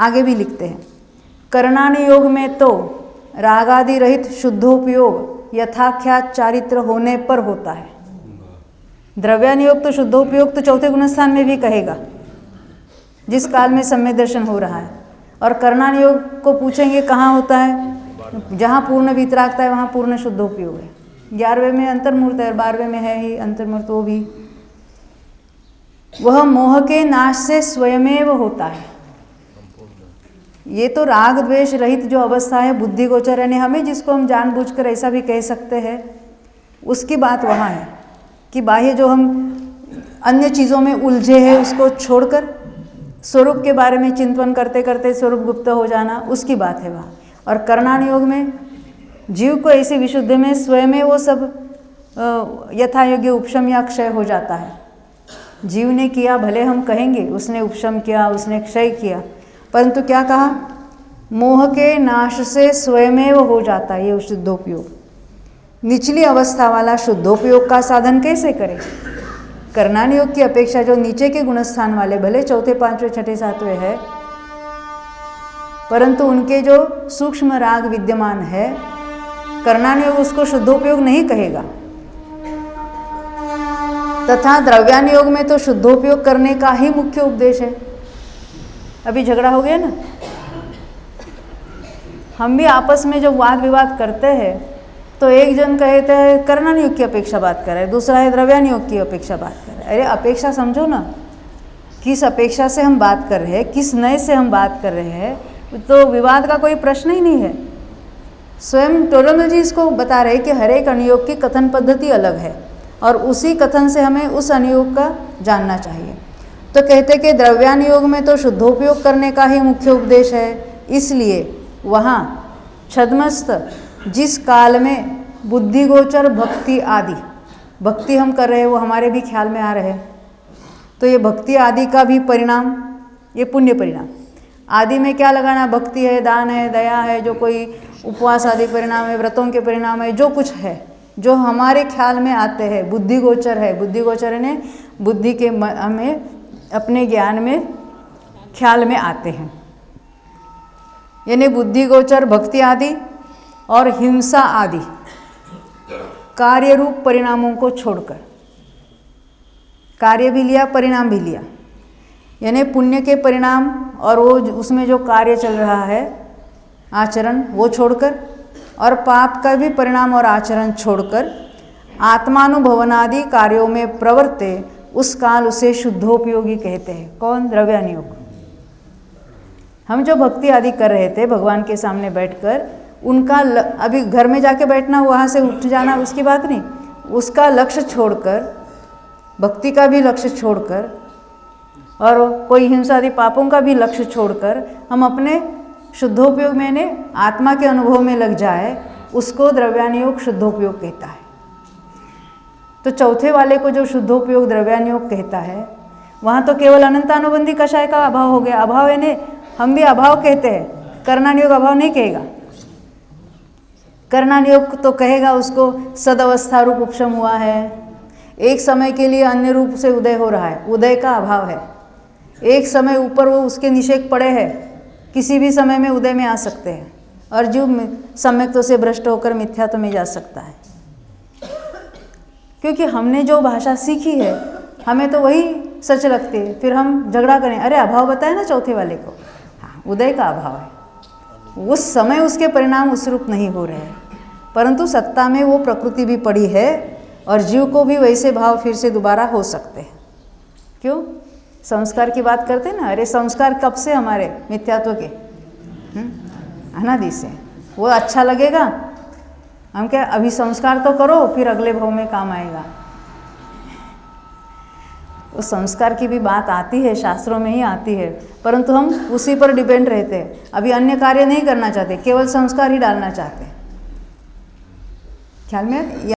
आगे भी लिखते हैं, कर्णानि योग में तो रागादि रहित शुद्धोपयोग यथाख्यात चारित्र होने पर होता है। द्रव्यानुयोग तो शुद्धोपयोग तो चौथे गुणस्थान में भी कहेगा, जिस काल में सम्यक दर्शन हो रहा है। और कर्णानुयोग को पूछेंगे कहाँ होता है, जहाँ पूर्ण वीतरागता है वहाँ पूर्ण शुद्धोपयोग है। 11वें में अंतर्मूर्त है, 12वें में है ही अंतर्मूर्त, वो भी वह मोह के नाश से स्वयमेव होता है। ये तो राग द्वेष रहित जो अवस्था है बुद्धि गोचर, यानी हमें जिसको हम जानबूझकर ऐसा भी कह सकते हैं, उसकी बात वहाँ है कि बाह्य जो हम अन्य चीज़ों में उलझे हैं उसको छोड़कर स्वरूप के बारे में चिंतन करते करते स्वरूप गुप्त हो जाना, उसकी बात है वहाँ। और कर्णानुयोग में जीव को ऐसी विशुद्धि में स्वयं वो सब यथा योग्य उपशम या क्षय हो जाता है। जीव ने किया, भले हम कहेंगे उसने उपशम किया, उसने क्षय किया, परंतु क्या कहा, मोह के नाश से स्वयमेव हो जाता है ये शुद्धोपयोग। निचली अवस्था वाला शुद्धोपयोग का साधन कैसे करें? कर्णानुयोग की अपेक्षा जो नीचे के गुणस्थान वाले, भले चौथे पांचवें छठे सातवें है, परंतु उनके जो सूक्ष्म राग विद्यमान है, कर्णानुयोग उसको शुद्धोपयोग नहीं कहेगा। तथा द्रव्यानुयोग में तो शुद्धोपयोग करने का ही मुख्य उपदेश है। अभी झगड़ा हो गया ना, हम भी आपस में जब वाद विवाद करते हैं तो एक जन कहते हैं कर्णानुयोग की अपेक्षा बात कर रहा है, दूसरा है द्रव्यानुयोग की अपेक्षा बात कर रहा है। अरे अपेक्षा समझो ना, किस अपेक्षा से हम बात कर रहे हैं, किस नए से हम बात कर रहे हैं, तो विवाद का कोई प्रश्न ही नहीं है। स्वयं टोलोमल जी इसको बता रहे कि हर एक अनुयोग की कथन पद्धति अलग है और उसी कथन से हमें उस अनुयोग का जानना चाहिए। तो कहते कि द्रव्यानुयोग में तो शुद्धोपयोग करने का ही मुख्य उपदेश है, इसलिए वहाँ छद्मस्थ जिस काल में बुद्धि गोचर भक्ति आदि, भक्ति हम कर रहे हैं वो हमारे भी ख्याल में आ रहे हैं, तो ये भक्ति आदि का भी परिणाम, ये पुण्य परिणाम। आदि में क्या लगाना, भक्ति है, दान है, दया है, जो कोई उपवास आदि परिणाम है, व्रतों के परिणाम है, जो कुछ है जो हमारे ख्याल में आते हैं, बुद्धि गोचर है। बुद्धि गोचर ने बुद्धि के हमें अपने ज्ञान में ख्याल में आते हैं, यानी बुद्धि गोचर भक्ति आदि और हिंसा आदि कार्य रूप परिणामों को छोड़कर, कार्य भी लिया परिणाम भी लिया, यानी पुण्य के परिणाम और वो उसमें जो कार्य चल रहा है आचरण वो छोड़कर, और पाप का भी परिणाम और आचरण छोड़कर आत्मानुभवनादि कार्यों में प्रवर्ते उस काल उसे शुद्धोपयोगी कहते हैं। कौन? द्रव्यानुयोग। हम जो भक्ति आदि कर रहे थे भगवान के सामने बैठकर, उनका अभी घर में जाके बैठना, वहाँ से उठ जाना उसकी बात नहीं, उसका लक्ष्य छोड़कर, भक्ति का भी लक्ष्य छोड़कर और कोई हिंसा आदि पापों का भी लक्ष्य छोड़कर हम अपने शुद्धोपयोग में ने आत्मा के अनुभव में लग जाए, उसको द्रव्यानुयोग शुद्धोपयोग कहता है। तो चौथे वाले को जो शुद्धोपयोग द्रव्यानुयोग कहता है, वहाँ तो केवल अनंतानुबंधी कषाय का अभाव हो गया। अभाव यानी हम भी अभाव कहते हैं, कर्णानुयोग अभाव नहीं कहेगा। कर्णानुयोग तो कहेगा उसको सदअवस्था रूप उपशम हुआ है, एक समय के लिए अन्य रूप से उदय हो रहा है, उदय का अभाव है। एक समय ऊपर वो उसके निषेध पड़े हैं, किसी भी समय में उदय में आ सकते हैं, और जीव सम्यक्त्व से भ्रष्ट होकर मिथ्यात्व में जा सकता है। क्योंकि हमने जो भाषा सीखी है हमें तो वही सच लगती है, फिर हम झगड़ा करें, अरे अभाव बताया ना चौथे वाले को, हाँ उदय का अभाव है, उस समय उसके परिणाम उस रूप नहीं हो रहे हैं, परंतु सत्ता में वो प्रकृति भी पड़ी है और जीव को भी वैसे भाव फिर से दोबारा हो सकते हैं। क्यों? संस्कार की बात करते हैं ना, अरे संस्कार कब से हमारे मिथ्यात्व के, अनादि से, वो अच्छा लगेगा, हम क्या अभी संस्कार तो करो फिर अगले भाव में काम आएगा। उस संस्कार की भी बात आती है, शास्त्रों में ही आती है, परंतु हम उसी पर डिपेंड रहते हैं, अभी अन्य कार्य नहीं करना चाहते, केवल संस्कार ही डालना चाहते हैं। ख्याल में